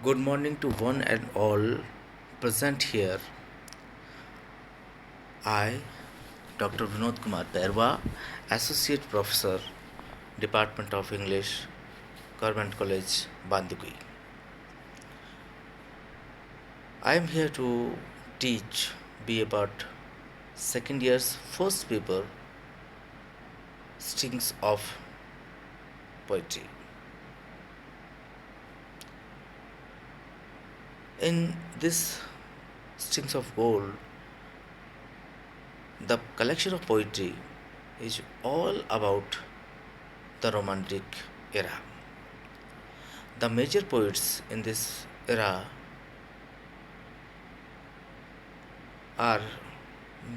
Good morning to one and all present here. I, Dr. Vinod Kumar Perwa, Associate Professor, Department of English, Government College, Bandugui. I am here to teach, be about second year's first paper, Strings of Poetry. In this Strings of Gold, the collection of poetry is all about the Romantic era. The major poets in this era are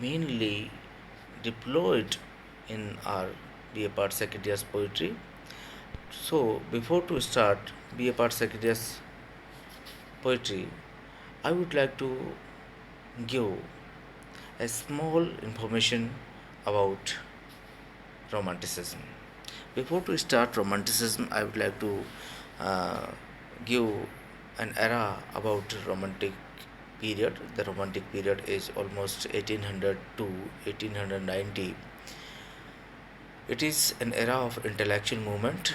mainly deployed in our BA Part second year's poetry. So, before to start BA Part second year's poetry, I would like to give a small information about Romanticism. Before to start Romanticism, I would like to uh, give an era about Romantic period. The Romantic period is almost 1800 to 1890. It is an era of intellectual movement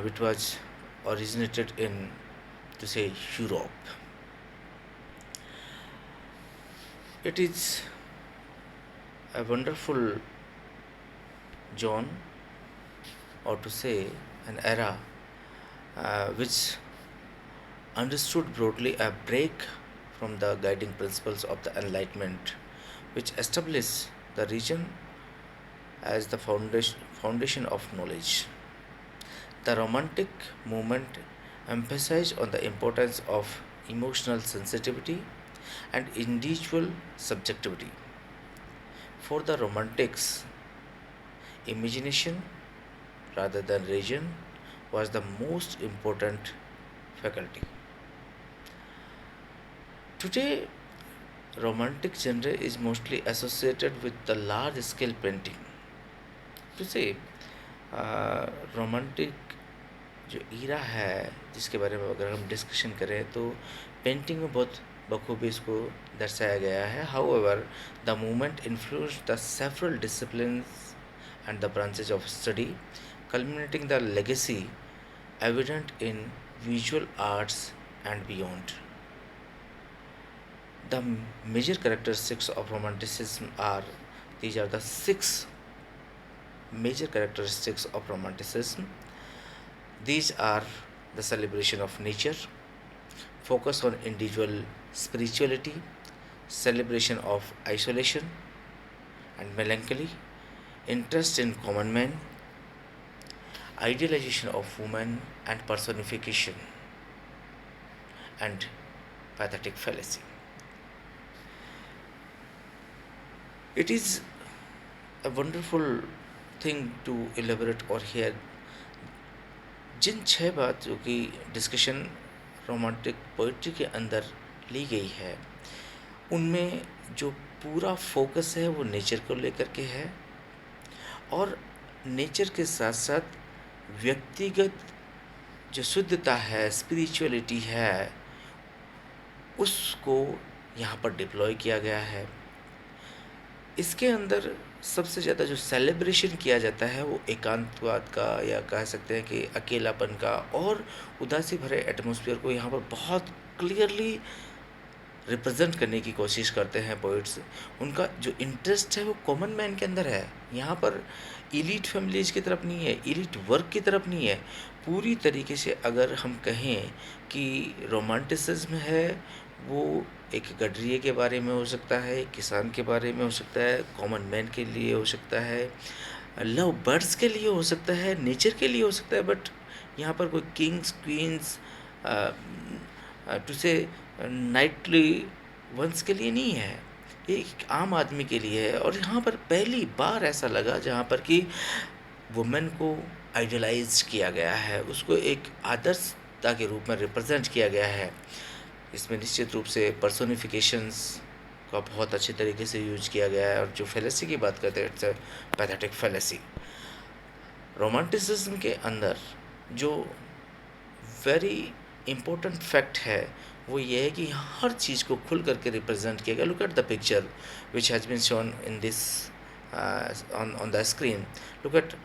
which was originated in, to say, Europe. It is a wonderful zone, or to say, an era which understood broadly a break from the guiding principles of the Enlightenment, which established the region as the foundation of knowledge. The Romantic movement emphasized on the importance of emotional sensitivity and individual subjectivity. For the Romantics, imagination rather than reason was the most important faculty. Today, Romantic genre is mostly associated with the large scale painting. To say, romantic जो ईरा है जिसके बारे में अगर हम discussion करें तो painting में बहुत बखूबी इसको दर्शाया गया है. However, the movement influenced the several disciplines and the branches of study, culminating the legacy evident in visual arts and beyond. The major characteristics of Romanticism are, these are the six major characteristics of Romanticism. These are the celebration of nature, focus on individual spirituality, celebration of isolation and melancholy, interest in common man, idealization of woman and personification, and pathetic fallacy. It is a wonderful thing to elaborate or hear जिन छह बात जो कि discussion romantic poetry के अंदर ली गई है उनमें जो पूरा फोकस है वो नेचर को लेकर के है और नेचर के साथ साथ व्यक्तिगत जो शुद्धता है स्पिरिचुअलिटी है उसको यहाँ पर डिप्लॉय किया गया है. इसके अंदर सबसे ज़्यादा जो सेलिब्रेशन किया जाता है वो एकांतवाद का या कह सकते हैं कि अकेलापन का और उदासी भरे एटमॉस्फेयर को यहाँ पर बहुत क्लियरली रिप्रेजेंट करने की कोशिश करते हैं पोइट्स. उनका जो इंटरेस्ट है वो कॉमन मैन के अंदर है. यहाँ पर इलीट फैमिलीज की तरफ नहीं है, इलीट वर्क की तरफ नहीं है. पूरी तरीके से अगर हम कहें कि रोमांटिसिज्म है वो एक गडरिए के बारे में हो सकता है, एक किसान के बारे में हो सकता है, कॉमन मैन के लिए हो सकता है, लव बर्ड्स के लिए हो सकता है, नेचर के लिए हो सकता है. बट यहाँ पर कोई किंग्स क्वींस टू से नाइटली वंस के लिए नहीं है, एक आम आदमी के लिए है. और यहाँ पर पहली बार ऐसा लगा जहाँ पर कि वुमेन को आइडियलाइज किया गया है, उसको एक आदर्शता के रूप में रिप्रेजेंट किया गया है. इसमें निश्चित रूप से पर्सोनिफिकेशंस का बहुत अच्छे तरीके से यूज किया गया है. और जो फेलेसी की बात करते हैं it's a pathetic fallacy. Romanticism के अंदर जो वेरी इम्पोर्टेंट फैक्ट है वो ये है कि हर चीज़ को खुल करके रिप्रेजेंट किया गया. Look at the picture which has been shown in this on the screen. Look at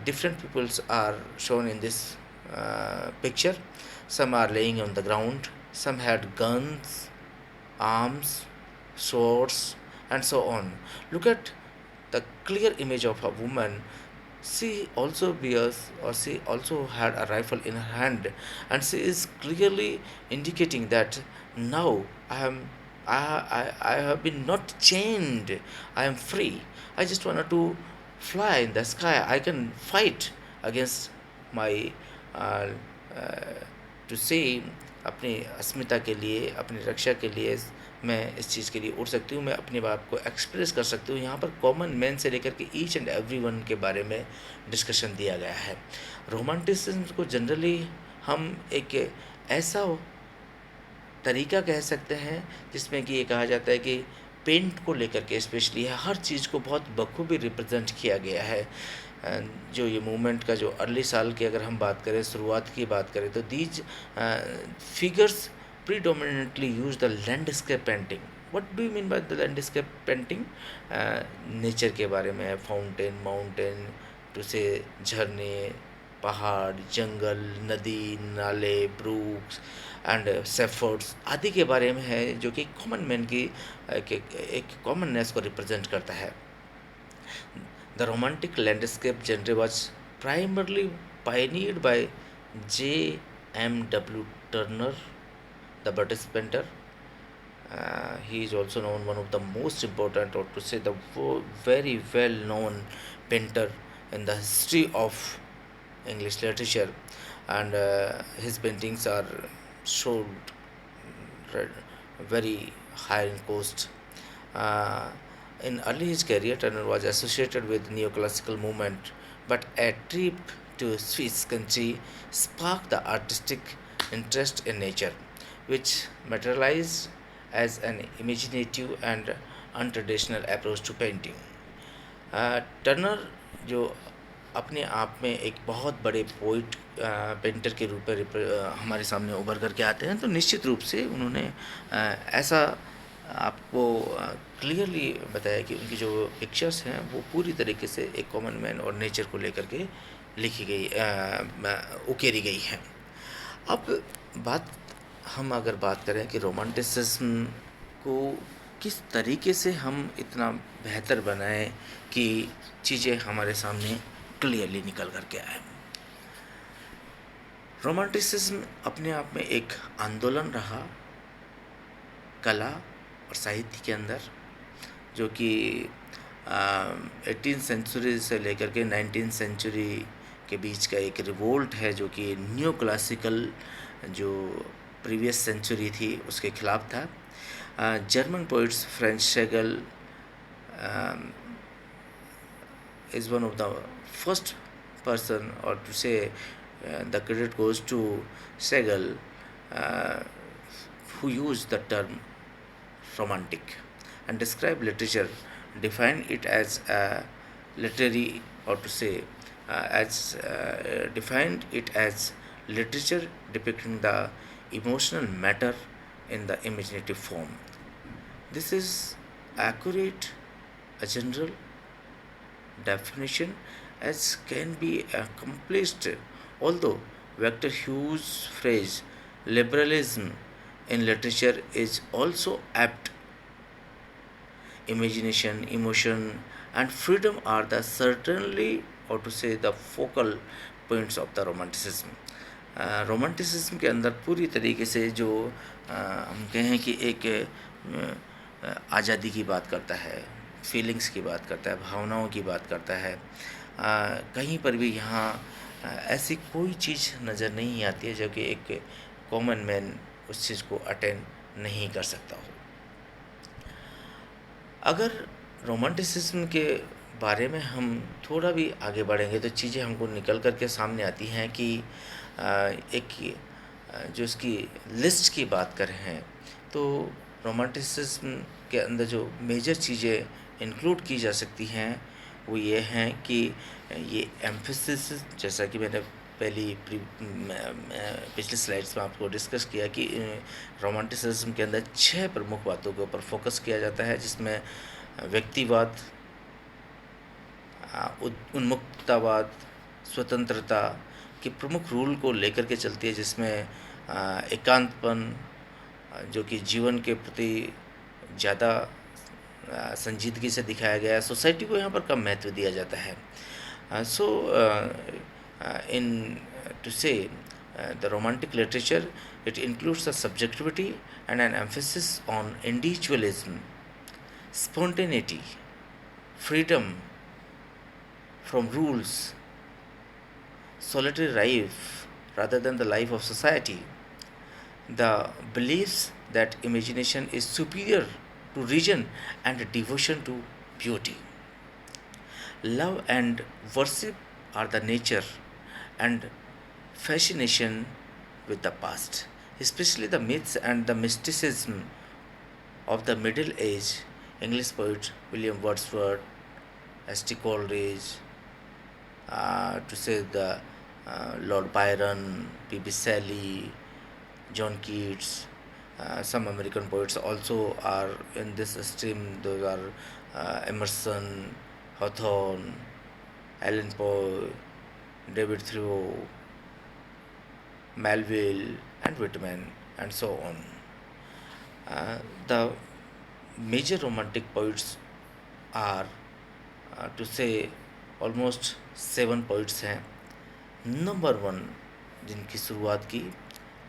different peoples are shown in this picture. Some are laying on the ground, some had guns, arms, swords, and so on. Look at the clear image of a woman. She also bears, or she also had a rifle in her hand, and she is clearly indicating that now I have been not chained. I am free. I just wanted to fly in the sky. I can fight against my uh, to say अपनी अस्मिता के लिए, अपनी रक्षा के लिए मैं इस चीज़ के लिए उड़ सकती हूँ, मैं अपनी बात को एक्सप्रेस कर सकती हूँ. यहाँ पर कॉमन मैन से लेकर के ईच एंड एवरी वन के बारे में डिस्कशन दिया गया है. रोमांटिसिज्म को जनरली हम एक ऐसा तरीका कह सकते हैं जिसमें कि ये कहा जाता है कि पेंट को लेकर के स्पेशली है, हर चीज़ को बहुत बखूबी रिप्रेजेंट किया गया है. जो ये मूवमेंट का जो अर्ली साल की अगर हम बात करें, शुरुआत की बात करें, तो these figures predominantly use the landscape painting. What do you mean by the landscape painting? Nature के बारे में, फाउंटेन, माउंटेन, टू से झरने, पहाड़, जंगल, नदी, नाले, ब्रूक्स एंड सेफर्ड्स आदि के बारे में है, जो कि कॉमन मैन की एक कॉमननेस को रिप्रेजेंट करता है. The romantic landscape genre was primarily pioneered by J. M. W. Turner, the British painter. He is also known one of the most important, or to say the very well known painter in the history of English literature, and his paintings are sold very high in cost. In early his career, Turner was associated with neoclassical movement, but a trip to Swiss country sparked the artistic interest in nature, which materialized as an imaginative and untraditional approach to painting. Turner जो अपने आप में एक बहुत बड़े poet painter के रूप में हमारे सामने उभर करके आते हैं, तो निश्चित रूप से उन्होंने ऐसा आपको क्लियरली बताया कि उनकी जो पिक्चर्स हैं वो पूरी तरीके से एक कॉमन मैन और नेचर को लेकर के लिखी गई, उकेरी गई हैं. अब हम अगर बात करें कि रोमांटिसिज्म को किस तरीके से हम इतना बेहतर बनाएं कि चीज़ें हमारे सामने क्लियरली निकल करके आए. रोमांटिसिज्म अपने आप में एक आंदोलन रहा कला और साहित्य के अंदर, जो कि 18th सेंचुरी से लेकर के 19th सेंचुरी के बीच का एक रिवोल्ट है, जो कि न्यू क्लासिकल जो प्रीवियस सेंचुरी थी उसके खिलाफ था. German poets French Schlegel is one of the first person, or to say the credit goes to Segel, who used the term romantic and describe literature, define it as a literary, or to say defined it as literature depicting the emotional matter in the imaginative form. This is accurate, a general definition as can be accomplished, although Victor Hughes' phrase liberalism in literature is also apt. Imagination, emotion, and freedom are the certainly, or to say the focal points of the romanticism. Romanticism के अंदर पूरी तरीके से जो हम कहें कि एक आज़ादी की बात करता है, फीलिंग्स की बात करता है, भावनाओं की बात करता है. कहीं पर भी यहाँ ऐसी कोई चीज़ नज़र नहीं आती है जो कि एक कॉमन मैन उस चीज़ को अटेंड नहीं कर सकता हो. अगर रोमांटिसिज्म के बारे में हम थोड़ा भी आगे बढ़ेंगे तो चीज़ें हमको निकल कर के सामने आती हैं कि एक जो इसकी लिस्ट की बात करें हैं तो रोमांटिसिज्म के अंदर जो मेजर चीज़ें इंक्लूड की जा सकती हैं वो ये हैं कि ये एम्फेसिस, जैसा कि मैंने पिछली स्लाइड्स में आपको डिस्कस किया कि रोमांटिसिज्म के अंदर 6 प्रमुख बातों के ऊपर फोकस किया जाता है, जिसमें व्यक्तिवाद, उन्मुक्ततावाद, स्वतंत्रता के प्रमुख रूल को लेकर के चलती है, जिसमें एकांतपन, जो कि जीवन के प्रति ज़्यादा संजीदगी से दिखाया गया है। सोसाइटी को यहाँ पर कम महत्व दिया जाता है। सो इन टू से the romantic literature, it includes the subjectivity and an emphasis on individualism, spontaneity, freedom from rules, solitary life rather than the life of society, the beliefs that imagination is superior to reason and devotion to beauty. Love and worship are the nature and fascination with the past, especially the myths and the mysticism of the Middle Age. English poet William Wordsworth, S.T. Coleridge, to say the Lord Byron, P.B. Shelley, John Keats. Some American poets also are in this stream. Those are Emerson, Hawthorne, Allan Poe, David Thoreau, Melville, and Whitman, and so on. The major romantic poets are, to say, almost 7 poets हैं. Number 1 जिनकी शुरुआत की,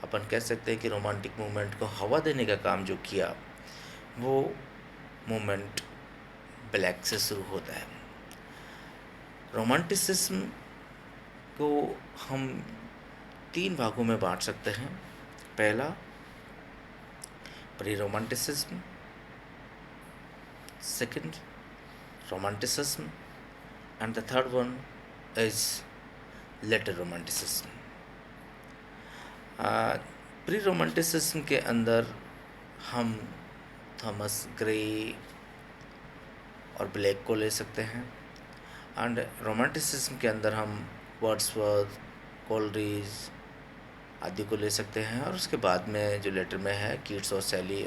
अपन कह सकते हैं कि romantic movement को हवा देने का काम जो किया, वो मूवमेंट ब्लैक से शुरू होता है. रोमांटिसिज्म को हम 3 भागों में बांट सकते हैं. पहला, pre romanticism. Second, romanticism. And the third one is later romanticism. Pre romanticism के अंदर हम थॉमस ग्रे और ब्लैक को ले सकते हैं. एंड रोमांटिसिज्म के अंदर हम वर्ड्सवर्थ, कोलरिज आदि को ले सकते हैं. और उसके बाद में जो लेटर में है, कीट्स और शैली,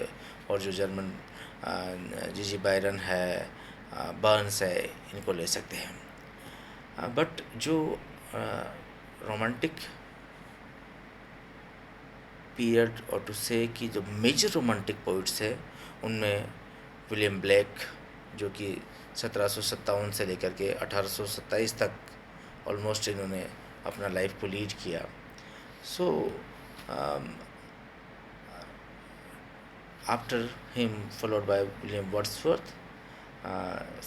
और जो जर्मन जी बायरन है, बर्न्स है, इनको ले सकते हैं. बट जो रोमांटिक पीरियड, और टू से कि जो मेजर रोमांटिक पोइट्स है, उनमें विलियम ब्लेक, जो कि 1757 से लेकर के 1827 तक ऑलमोस्ट इन्होंने अपना लाइफ को लीड किया. So after him followed by William Wordsworth,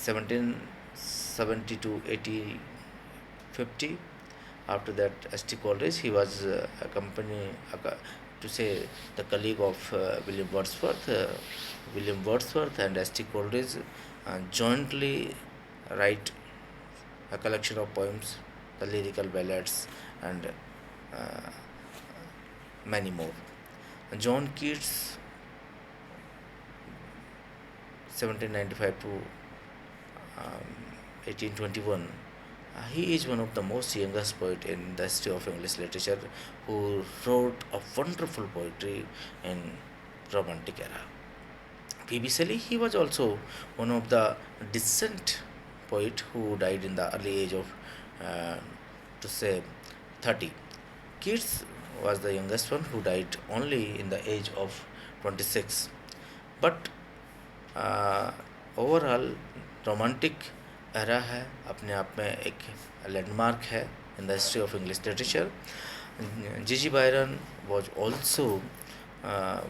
1770 to 1850. After that, S.T. Coleridge, he was to say the colleague of William Wordsworth. William Wordsworth and S.T. Coleridge jointly write a collection of poems, the lyrical ballads, and many more. John Keats, 1795 to 1821. He is one of the most youngest poet in the history of English literature, who wrote a wonderful poetry in Romantic era. P.B. Shelley, he was also one of the decent poet who died in the early age of, to say, 30. Keats was the youngest one, who died only in the age of 26. But overall romantic era है, अपने आप में एक landmark है in the history of English literature. G Byron was also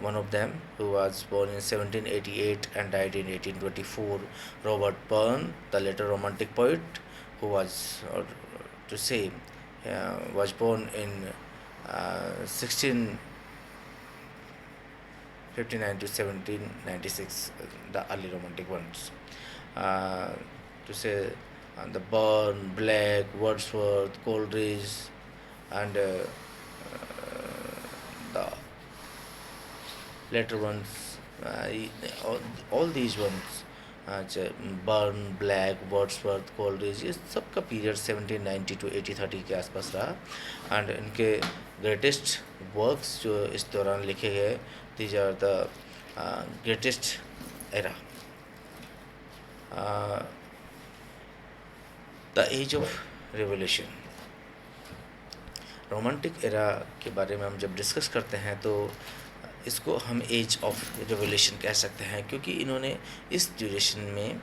one of them, who was born in 1788 and died in 1824. Robert Burns, the later romantic poet, who was, or to say, was born in 1659 to 1796, the early romantic ones. To say, the Burns, Black, Wordsworth, Coleridge, and the later ones, all these ones अच्छा, burn, black, Wordsworth, Coleridge, ये सबका period 1790 to 1830 के आसपास रहा। And इनके greatest works जो इस दौरान लिखे गए, these are the greatest era, the age of revolution. Romantic era के बारे में हम जब डिस्कस करते हैं तो इसको हम एज ऑफ रेवोल्यूशन कह सकते हैं, क्योंकि इन्होंने इस ड्यूरेशन में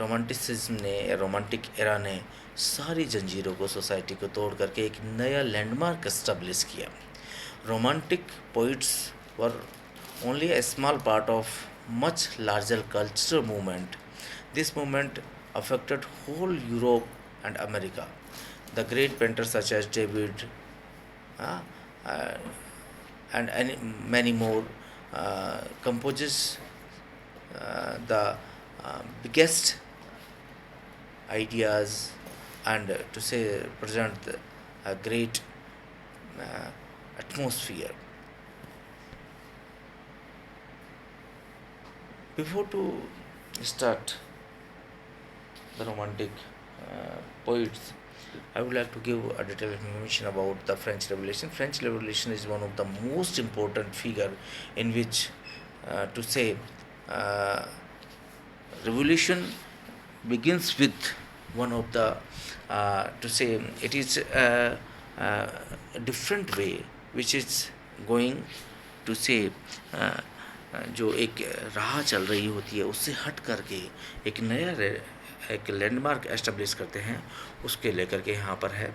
रोमांटिसिज्म ने या रोमांटिक एरा ने सारी जंजीरों को, सोसाइटी को तोड़ करके एक नया लैंडमार्क एस्टेब्लिश किया। Romantic poets were only a small part of much larger cultural movement. This movement affected whole Europe and America. The great painters such as David uh, uh, and many more composes the biggest ideas and to say present a great atmosphere. Before to start the romantic poets, I would like to give a detailed information about the French Revolution. French Revolution is one of the most important figure in which to say revolution begins with one of the to say it is a different way which is going to say जो एक राह चल रही होती है उससे हट करके एक नया एक लैंडमार्क एस्टेब्लिश करते हैं, उसके लेकर के यहाँ पर है।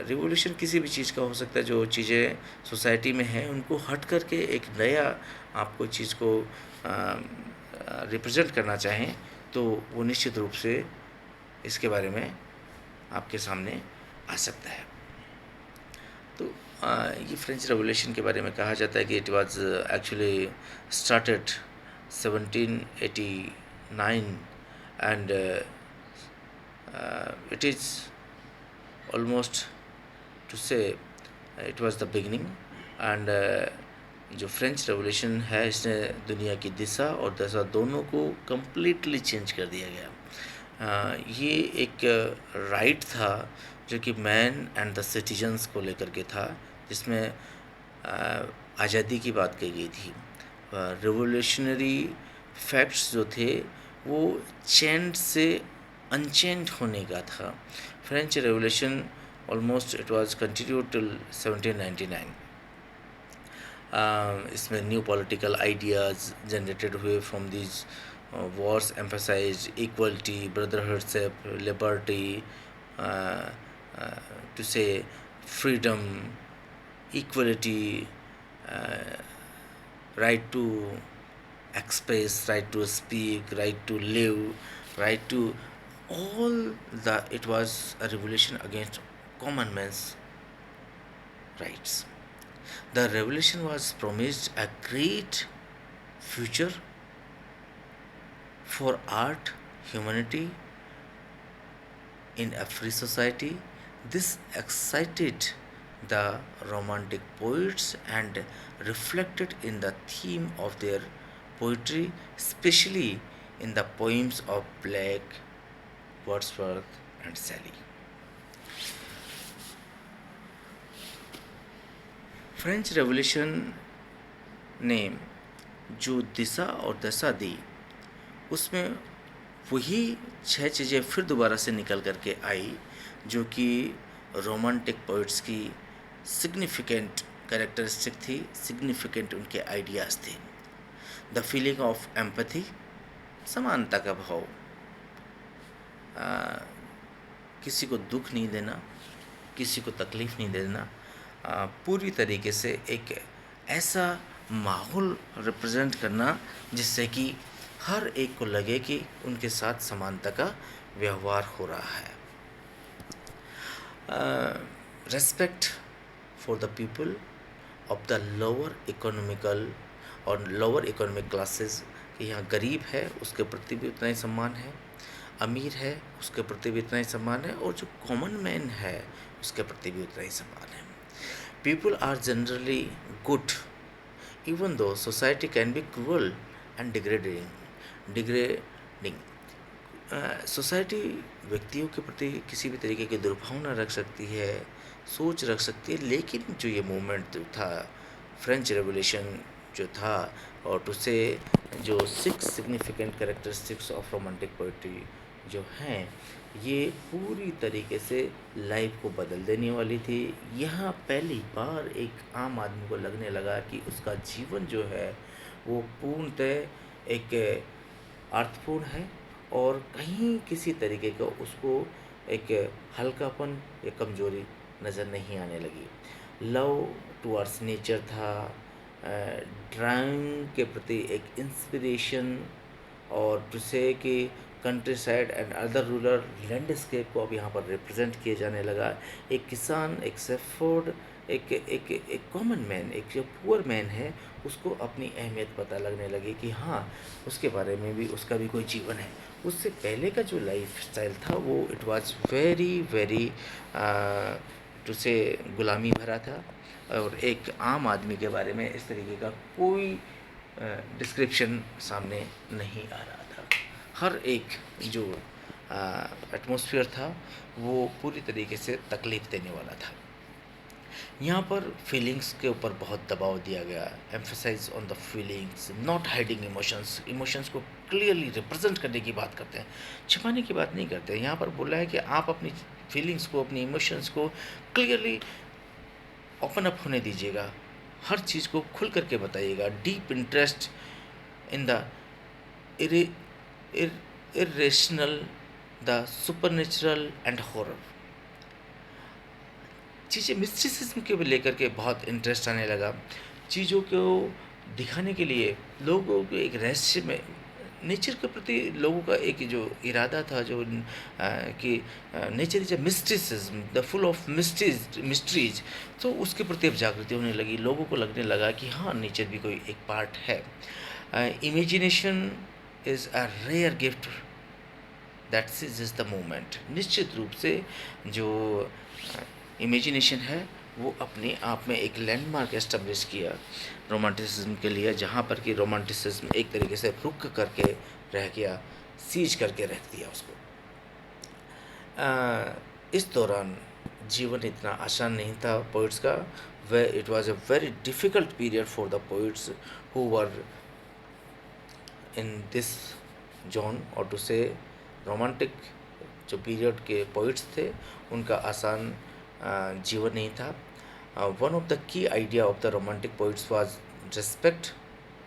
रिवोल्यूशन किसी भी चीज़ का हो सकता है, जो चीज़ें सोसाइटी में हैं उनको हट करके एक नया आपको चीज़ को रिप्रेजेंट करना चाहें तो वो निश्चित रूप से इसके बारे में आपके सामने आ सकता है। तो ये फ्रेंच रेवोल्यूशन के बारे में कहा जाता है कि it was actually started 1789 and it is almost to say it was the beginning. And जो फ्रेंच रेवोल्यूशन है इसने दुनिया की दिशा और दशा दोनों को कम्प्लीटली चेंज कर दिया गया। ये एक राइट था जो कि मैन एंड द सिटीजन्स को लेकर के था, जिसमें आज़ादी की बात कही गई थी। रिवोल्यूशनरी फैक्ट्स जो थे वो चेंड से अनचेंड होने का था। French revolution almost it was continued till 1799। इसमें न्यू पॉलिटिकल आइडियाज़ जनरेटेड हुए from these wars emphasized equality, brotherhoodship, liberty, to say freedom, equality, right to express, right to speak, right to live, right to all the. It was a revolution against common man's rights. The revolution was promised a great future for art, humanity in a free society. This excited the romantic poets and reflected in the theme of their poetry, especially in the poems of Blake, Wordsworth and Shelley. French revolution ने जो दिशा और दशा दी उसमें वही 6 चीज़ें फिर दोबारा से निकल करके आई जो कि रोमांटिक पोइट्स की सिग्निफिकेंट कैरेक्टरिस्टिक थी, सिग्निफिकेंट उनके आइडियाज़ थे। द फीलिंग ऑफ एम्पैथी, समानता का भाव, किसी को दुख नहीं देना, किसी को तकलीफ़ नहीं देना, पूरी तरीके से एक ऐसा माहौल रिप्रेजेंट करना जिससे कि हर एक को लगे कि उनके साथ समानता का व्यवहार हो रहा है। Respect for the people of the lower economical और लोअर इकोनॉमिक क्लासेस, कि यहाँ गरीब है उसके प्रति भी उतना ही सम्मान है, अमीर है उसके प्रति भी उतना ही सम्मान है, और जो कॉमन मैन है उसके प्रति भी उतना ही सम्मान है। People are generally good even though society can be cruel and degrading. Degrading. Society व्यक्तियों के प्रति किसी भी तरीके की दुर्भावना रख सकती है, सोच रख सकती है, लेकिन जो ये मूवमेंट जो था, फ्रेंच रेवोल्यूशन जो था, और टू से जो 6 significant characteristics of romantic poetry जो हैं, ये पूरी तरीके से लाइफ को बदल देने वाली थी। यहाँ पहली बार एक आम आदमी को लगने लगा कि उसका जीवन जो है वो पूर्णतः एक अर्थपूर्ण है, और कहीं किसी तरीके का उसको एक हल्कापन या कमजोरी नज़र नहीं आने लगी। लव टुवर्ड्स नेचर था, ड्राइंग के प्रति एक इंस्पिरेशन, और टू से कि country side and other rural landscape को अब यहाँ पर रिप्रेजेंट किया जाने लगा। एक किसान, एक सेफोर्ड, एक एक एक कॉमन मैन, एक जो पुअर मैन है, उसको अपनी अहमियत पता लगने लगी कि हाँ, उसके बारे में भी, उसका भी कोई जीवन है। उससे पहले का जो लाइफ स्टाइल था वो it was very very to say गुलामी भरा था, और एक आम आदमी के बारे में इस तरीके का कोई डिस्क्रिप्शन सामने नहीं आ रहा था। हर एक जो एटमॉस्फेयर था वो पूरी तरीके से तकलीफ़ देने वाला था। यहाँ पर फीलिंग्स के ऊपर बहुत दबाव दिया गया, emphasize on the feelings, not hiding emotions. Emotions को क्लियरली रिप्रेजेंट करने की बात करते हैं, छिपाने की बात नहीं करते हैं। यहाँ पर बोला है कि आप अपनी फीलिंग्स को, अपनी इमोशंस को क्लियरली ओपन अप होने दीजिएगा, हर चीज़ को खुल करके बताइएगा। Deep interest in the irrational, the supernatural and horror. चीज़ें मिस्टिसिज्म के लेकर के बहुत इंटरेस्ट आने लगा। चीज़ों को दिखाने के लिए लोगों को एक रहस्य में, नेचर के प्रति लोगों का एक जो इरादा था, जो कि nature is a mysticism, the full of mysteries, तो उसके प्रति अब जागृति होने लगी। लोगों को लगने लगा कि हाँ, नेचर भी कोई एक पार्ट है। Imagination is a rare gift that seizes the moment. निश्चित रूप से जो इमेजिनेशन है वो अपने आप में एक लैंडमार्क एस्टेब्लिश किया रोमांटिसिज्म के लिए, जहाँ पर कि रोमांटिसिज्म एक तरीके से रुक करके रह गया, सीज करके रख दिया उसको। इस दौरान जीवन इतना आसान नहीं था पोइट्स का। Way it was a very difficult period for the poets who were in this John, और टू से रोमांटिक जो पीरियड के पोइट्स थे उनका आसान जीवन नहीं था। One of the key idea of the romantic poets was respect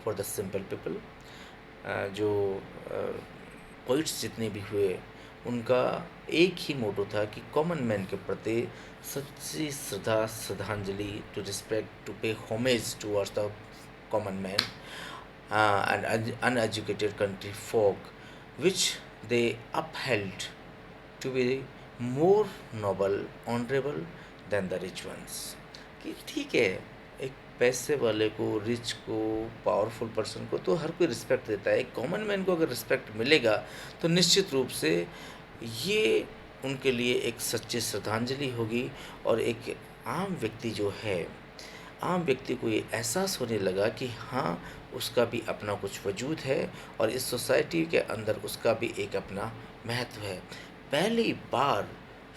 for the simple people. जो पोइट्स जितने भी हुए उनका एक ही मोटो था कि कॉमन मैन के प्रति सच्ची श्रद्धा, श्रद्धांजलि, to respect, to pay homage towards the common man and uneducated country folk, which they upheld to be more noble, honorable than the rich ones। कि ठीक है, एक पैसे वाले को, रिच को, पावरफुल पर्सन को तो हर कोई रिस्पेक्ट देता है। एक कॉमन मैन को अगर रिस्पेक्ट मिलेगा तो निश्चित रूप से ये उनके लिए एक सच्ची श्रद्धांजलि होगी, और एक आम व्यक्ति जो है, आम व्यक्ति को ये एहसास होने लगा कि हाँ, उसका भी अपना कुछ वजूद है, और इस सोसाइटी के अंदर उसका भी एक अपना महत्व है। पहली बार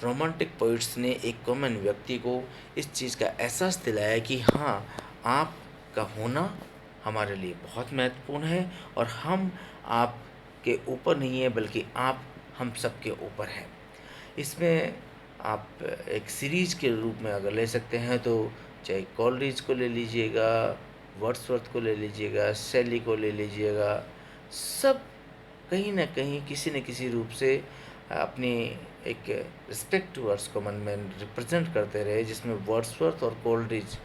रोमांटिक पोइट्स ने एक कॉमन व्यक्ति को इस चीज़ का एहसास दिलाया कि हाँ, आपका होना हमारे लिए बहुत महत्वपूर्ण है, और हम आपके ऊपर नहीं है बल्कि आप हम सबके ऊपर हैं। इसमें आप एक सीरीज़ के रूप में अगर ले सकते हैं तो चाहे कॉलरिज को ले लीजिएगा, वर्ड्सवर्थ को ले लीजिएगा, शैली को ले लीजिएगा, सब कहीं ना कहीं किसी न किसी रूप से अपनी एक respect towards common man represent करते रहे, जिसमें वर्ड्सवर्थ और कॉलरिज,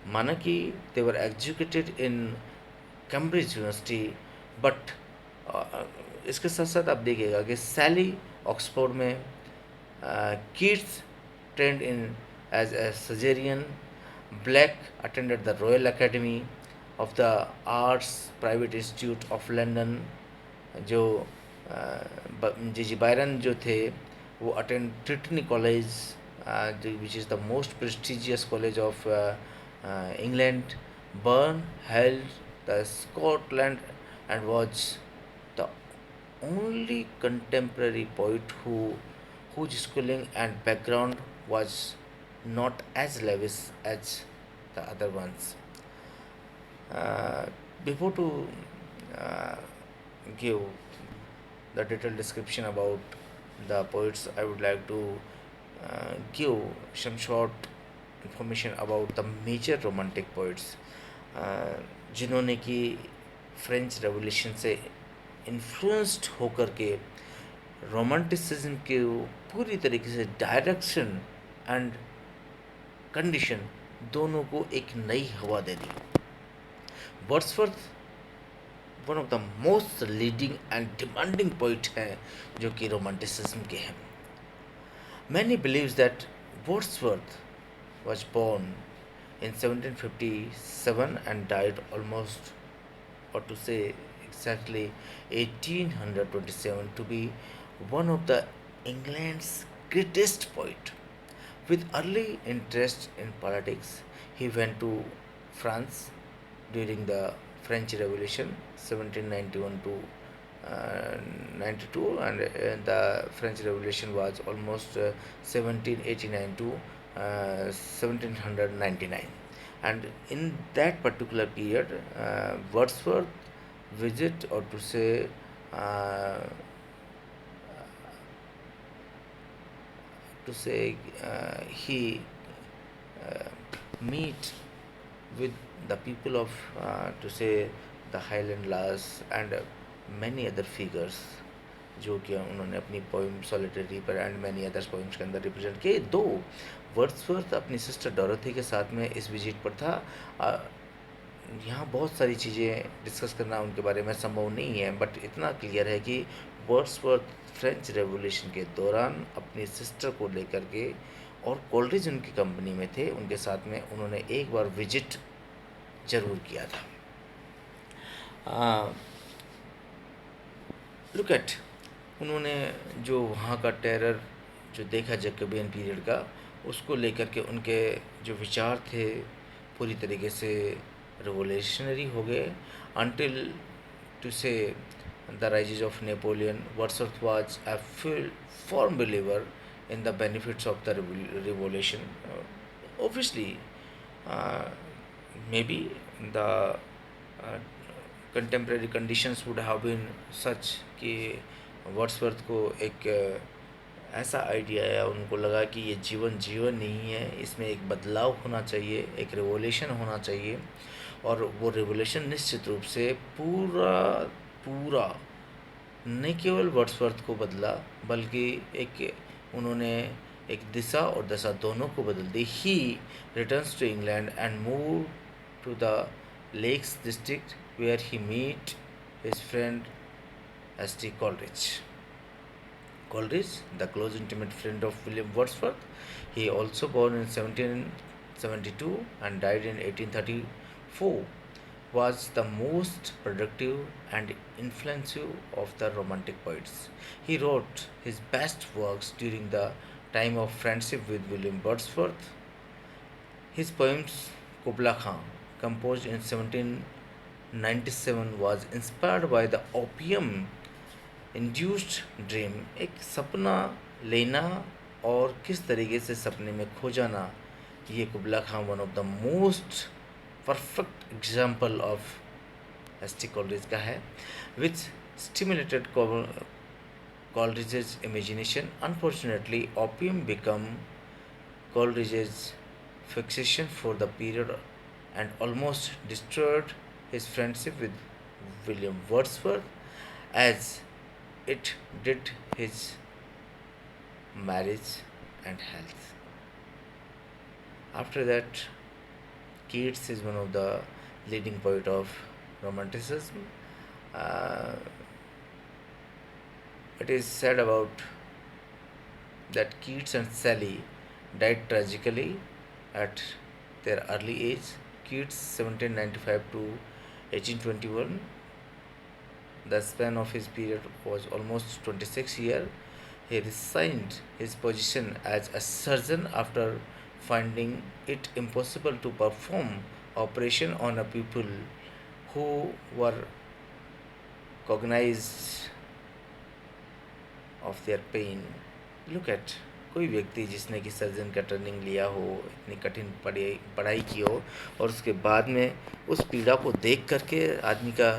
माना कि they were educated in Cambridge university, but इसके साथ साथ आप देखिएगा कि सैली ऑक्सफोर्ड में, Keats trained in as a surgeon, Black attended the Royal Academy of the Arts Private Institute of London। जो जी बायरन जो थे वो attend Trinity college, which is the most prestigious college of England. Burns held the Scotland and was the only contemporary poet whose schooling and background was not as lavish as the other ones. Uh, before to uh, give the detailed description about the poets, I would like to give some short information about the major romantic poets uh, जिन्होंने कि French revolution से influenced होकर के romanticism के पूरी तरीके से direction and condition दोनों को एक नई हवा दे दी. Wordsworth one of the most leading and demanding poet हैं जो कि रोमांटिसिज्म के हैं. Many believes that Wordsworth was born in 1757 and died almost, or to say exactly, 1827, to be one of the England's greatest poet. With early interest in politics, he went to France during the French Revolution 1791 to 92, and the French Revolution was almost 1789 to 1799, and in that particular period Wordsworth visit, or uh, to say he uh, meet with the people of to say the Highland laws and many other figures जो कि उन्होंने अपनी poem solitary पर and many others poems के अंदर represent किए. दो Wordsworth अपनी सिस्टर डोरथी के साथ में इस विजिट पर था. यहाँ बहुत सारी चीज़ें डिस्कस करना उनके बारे में संभव नहीं है, बट इतना क्लियर है कि वर्ड्सवर्थ फ्रेंच रेवोल्यूशन के दौरान अपनी सिस्टर को लेकर के, और कोलरिज उनकी कंपनी में थे, उनके साथ में उन्होंने एक बार विजिट जरूर किया था. लुक एट, उन्होंने जो वहाँ का टेरर जो देखा जैकोबियन पीरियड का, उसको लेकर के उनके जो विचार थे पूरी तरीके से रिवोल्यूशनरी हो गए. अनटिल टू से the rises of Napoleon, Wordsworth was a firm believer in the benefits of the revolution. Obviously, uh, maybe the contemporary conditions would have been such कि वर्ड्सवर्थ को एक ऐसा आइडिया आया, उनको लगा कि ये जीवन नहीं है, इसमें एक बदलाव होना चाहिए, एक रिवोल्यूशन होना चाहिए. और वो रिवोल्यूशन निश्चित रूप से पूरा न केवल वर्ड्सवर्थ को बदला, बल्कि उन्होंने एक दिशा और दशा दोनों को बदल दी. He returns to England and move to the lakes district where he meet his friend S.T. Coleridge. Coleridge, the close intimate friend of William Wordsworth, he also born in 1772 and died in 1834, was the most productive and influential of the Romantic poets. He wrote his best works during the time of friendship with William Wordsworth. His poems Kubla Khan, composed in 1797, was inspired by the opium induced dream, एक सपना लेना और किस तरीके से सपने में खो जाना. ये Kubla Khan one of the most perfect example of S T Coleridge का है, which stimulated Coleridge's imagination. Unfortunately opium become Coleridge's fixation for the period and almost destroyed his friendship with William Wordsworth, as it did his marriage and health. After that, Keats is one of the leading poet of Romanticism. Uh, it is said about that Keats and Shelley died tragically at their early age. Keats 1795 to 1821. The span of his period was almost 26 years. He resigned his position as a surgeon after finding it impossible to perform operation on a people who were cognized of their pain. Look at, कोई व्यक्ति जिसने कि surgeon का training लिया हो, इतनी कठिन पढ़ाई पढ़ाई की हो, और उसके बाद में उस पीड़ा को देख करके आदमी का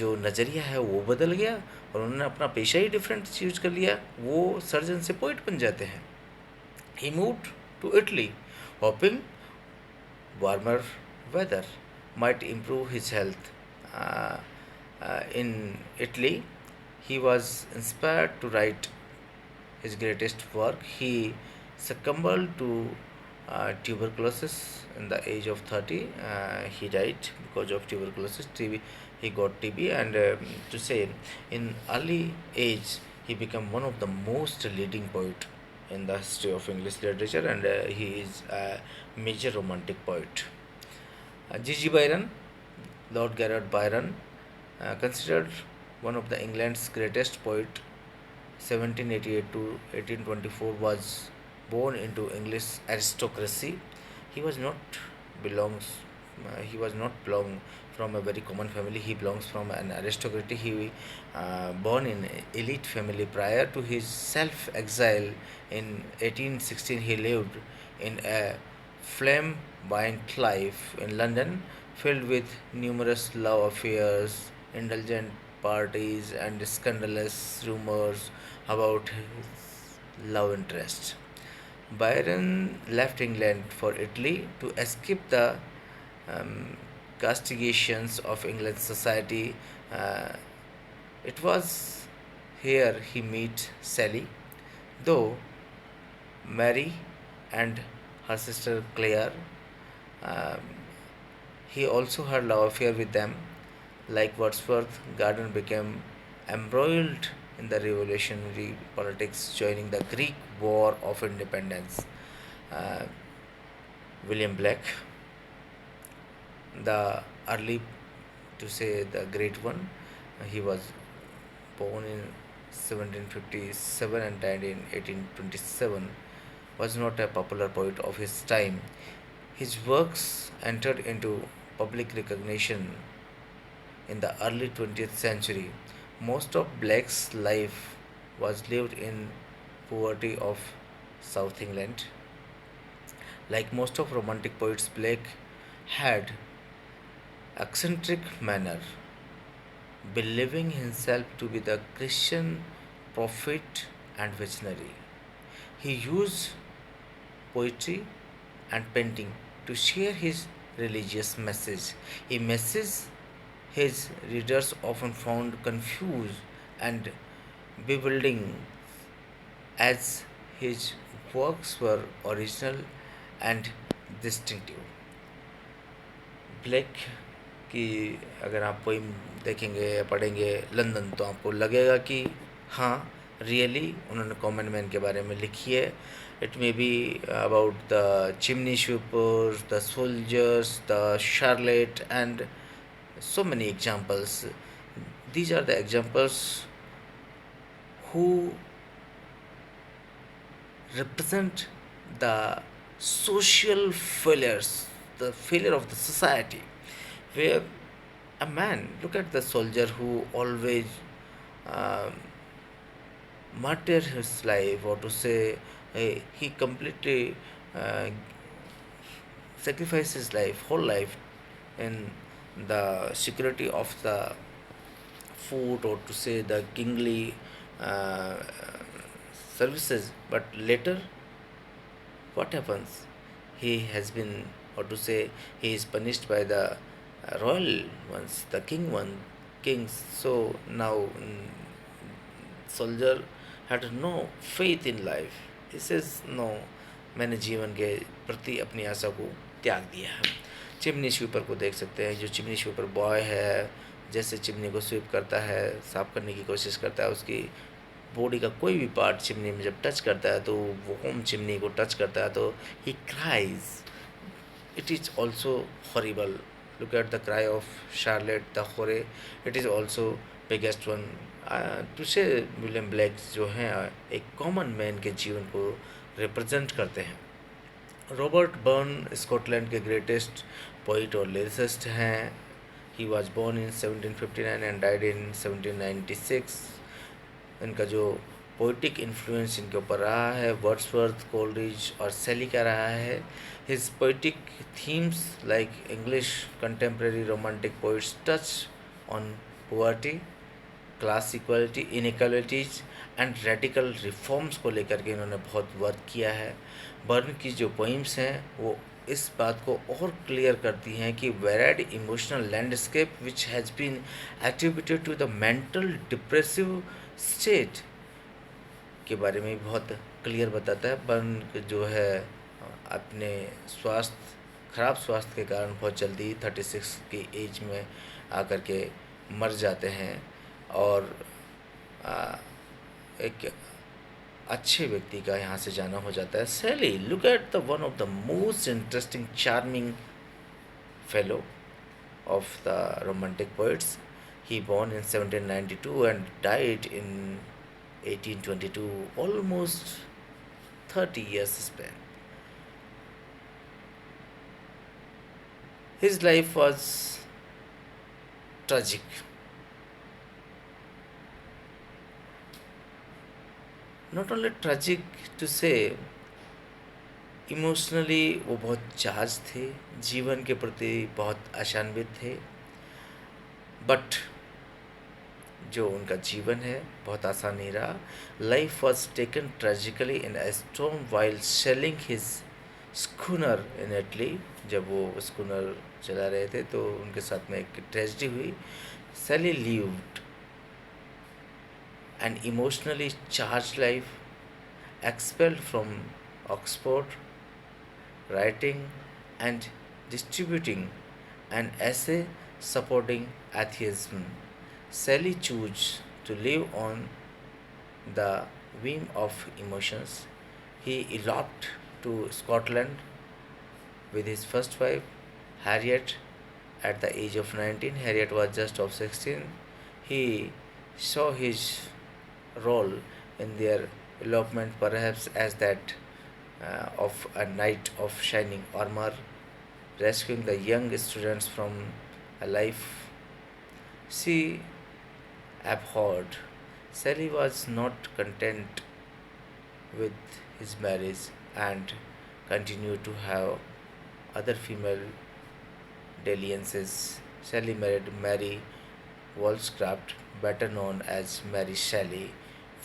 जो नज़रिया है वो बदल गया, और उन्होंने अपना पेशा ही डिफरेंट चूज कर लिया, वो सर्जन से पोइट बन जाते हैं। He moved to Italy hoping warmer weather might improve his health. Uh, in Italy, he was inspired to write his greatest work. He succumbed to tuberculosis in the age of 30. He died because of tuberculosis. TB, he got TB, and to say, in early age, he became one of the most leading poet in the history of English literature, and he is a major romantic poet. Gigi Byron, Lord Gerard Byron, considered one of the England's greatest poet, 1788 to 1824, was born into English aristocracy. He was not belongs. He was not belong from a very common family. He belongs from an aristocracy. He born in elite family. Prior to his self-exile in 1816, he lived in a flamboyant life in London, filled with numerous love affairs, indulgent parties, and scandalous rumors about his love interest. Byron left England for Italy to escape the um, castigations of England's society. Uh, it was here he met Sally, though Mary and her sister Claire. Um, he also had love affair with them. Like Wordsworth, Gordon became embroiled in the revolutionary politics, joining the Greek War of Independence. Uh, William Blake, the early, to say the great one, he was born in 1757 and died in 1827, was not a popular poet of his time. His works entered into public recognition in the early 20th century. Most of Blake's life was lived in poverty of South England. Like most of Romantic poets, Blake had eccentric manner, believing himself to be the Christian prophet and visionary. He used poetry and painting to share his religious message, a message his readers often found confused and bewildering, as his works were original and distinctive. Black की अगर आप poem देखेंगे या पढ़ेंगे London, तो आपको लगेगा कि हाँ, रियली उन्होंने कॉमन मैन के बारे में लिखी है. It may be about the chimney sweepers, the soldiers, the Charlotte, and so many examples. These are the examples who represent the social failures, the failure of the society, where a man, look at the soldier who always um, martyr his life, or to say he completely uh, sacrificed his life, whole life, in the security of the food, or to say the kingly uh, services. But later, what happens? He has been, or to say, he is punished by the royal ones, the kings. So now, soldier had no faith in life. He says, no, मैंने जीवन के प्रति अपनी आशा को त्याग दिया है. Chimney sweeper को देख सकते हैं. जो चिमनी स्वीपर बॉय है, जैसे चिमनी को स्वीप करता है, साफ़ करने की कोशिश करता है, उसकी बॉडी का कोई भी पार्ट चिमनी में जब टच करता है, तो वो होम चिमनी को टच करता है, तो he cries. It is also horrible. Look at the cry of Charlotte the whore. It is also biggest one. To say William Blake जो हैं एक कॉमन मैन के जीवन को रिप्रेजेंट करते हैं. रॉबर्ट बर्न स्कॉटलैंड के ग्रेटेस्ट पोइट और लिरिसिस्ट हैं. He was born in 1759 and died in 1796. इनका जो पोइटिक इन्फ्लुएंस इनके ऊपर रहा है, वर्ड्सवर्थ, कोलरिज और सेली का रहा है। His poetic themes like English contemporary romantic poets touch on poverty, class equality, inequalities and radical reforms को लेकर के इन्होंने बहुत वर्क किया है। बर्न की जो पोइम्स हैं वो इस बात को और क्लियर करती हैं कि varied emotional landscape which has been attributed to the mental depressive state के बारे में बहुत क्लियर बताता है। बर्न जो है अपने खराब स्वास्थ्य के कारण बहुत जल्दी 36 की एज में आकर के मर जाते हैं और आ, एक अच्छे व्यक्ति का यहाँ से जाना हो जाता है। सेली, look at the one of the most interesting charming fellow of the romantic poets. He born in 1792 and died in 1822, almost 30 years span. His life was tragic. Not only tragic to say, emotionally वो बहुत charge थे, जीवन के प्रति बहुत आशान्वित थे, but जो उनका जीवन है बहुत आसान नहीं रहा। Life was taken tragically in a storm while selling his schooner in Italy. जब वो स्कूनर चला रहे थे तो उनके साथ में एक ट्रेजिडी हुई। Shelley lived an emotionally charged life, expelled from Oxford, writing and distributing an essay supporting atheism. Sally chose to live on the whim of emotions. He eloped to Scotland with his first wife, Harriet, at the age of 19. Harriet was just of 16. He saw his role in their elopement perhaps as that of a knight of shining armor, rescuing the young students from a life she abhorred. Sally was not content with his marriage and continued to have other female dalliances. Sally married Mary Wollstonecraft, better known as Mary Shelley,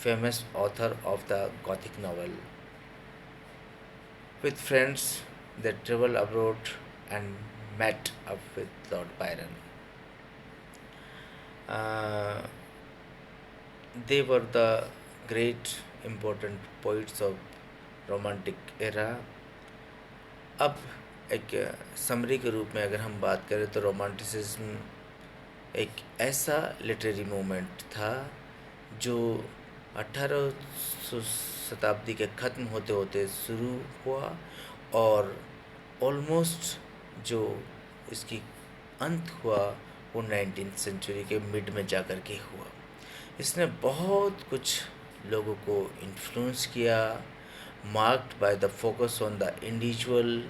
famous author of the Gothic novel. With friends, they traveled abroad and met up with Lord Byron. Uh, they were the great important poets of romantic era. अब एक summary के रूप में अगर हम बात करें तो रोमांटिसिज्म एक ऐसा लिटरेरी मूवमेंट था जो 18 शताब्दी के ख़त्म होते होते शुरू हुआ और ऑलमोस्ट जो इसकी अंत हुआ वो 19th सेंचुरी के मिड में जा कर के हुआ। इसने बहुत कुछ लोगों को इन्फ्लुएंस किया, marked by the focus on the individual,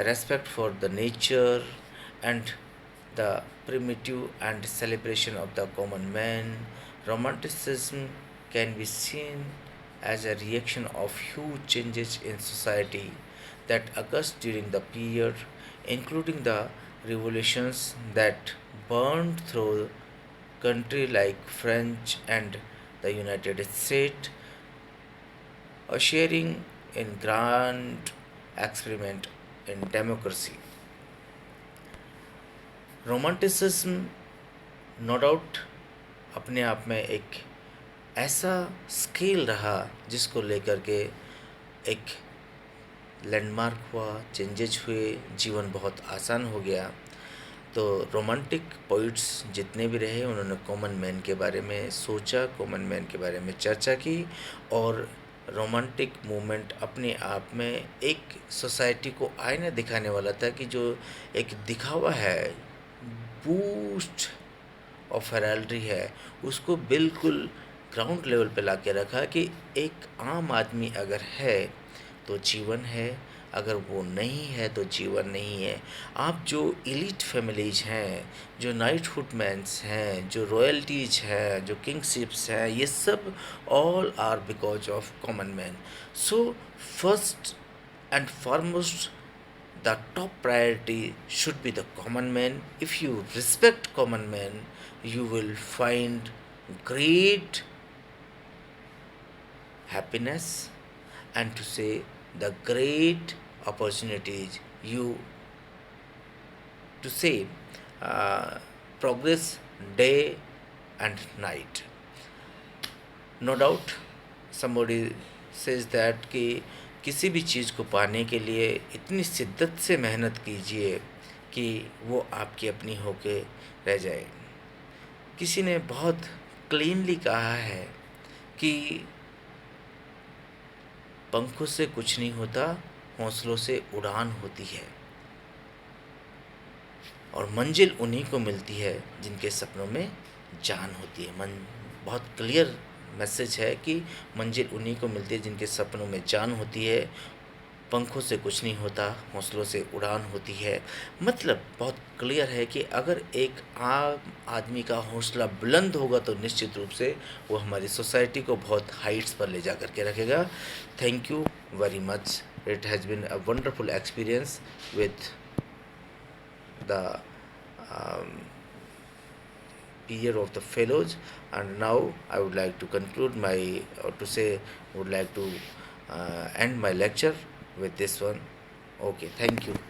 respect for the nature and the primitive and celebration of the common man. Romanticism can be seen as a reaction of huge changes in society that occurred during the period, including the revolutions that burned through countries like France and the United States, ushering in grand experiment in democracy. Romanticism no doubt अपने आप में एक ऐसा scale रहा जिसको लेकर के एक लैंडमार्क हुआ, चेंजेज हुए, जीवन बहुत आसान हो गया। तो रोमांटिक पोइट्स जितने भी रहे उन्होंने कॉमन मैन के बारे में सोचा, कॉमन मैन के बारे में चर्चा की और रोमांटिक मूवमेंट अपने आप में एक सोसाइटी को आईना दिखाने वाला था कि जो एक दिखावा है, बूस्ट ऑफ हेराल्ड्री है, उसको बिल्कुल ग्राउंड लेवल पे ला के रखा कि एक आम आदमी अगर है तो जीवन है, अगर वो नहीं है तो जीवन नहीं है। आप जो एलीट फैमिलीज हैं, जो नाइटहुड मैन्स हैं, जो रॉयल्टीज हैं, जो किंगशिप्स हैं, ये सब all are because of common man. So first and foremost, the top priority should be the common man. If you respect common man, you will find great happiness, and to say the great opportunities you to say progress day and night. No doubt somebody says that कि किसी भी चीज़ को पाने के लिए इतनी शिद्दत से मेहनत कीजिए कि वो आपकी अपनी होके रह जाए। किसी ने बहुत क्लीनली कहा है कि पंखों से कुछ नहीं होता, हौसलों से उड़ान होती है, और मंजिल उन्हीं को मिलती है जिनके सपनों में जान होती है। बहुत क्लियर मैसेज है कि मंजिल उन्हीं को मिलती है जिनके सपनों में जान होती है, पंखों से कुछ नहीं होता, हौसलों से उड़ान होती है। मतलब बहुत क्लियर है कि अगर एक आम आदमी का हौसला बुलंद होगा तो निश्चित रूप से वो हमारी सोसाइटी को बहुत हाइट्स पर ले जा कर के रखेगा। Thank you very much. It has been a wonderful experience with the year of the fellows, and now I would like to conclude my, or to say, would like to end my lecture with this one. Okay, thank you.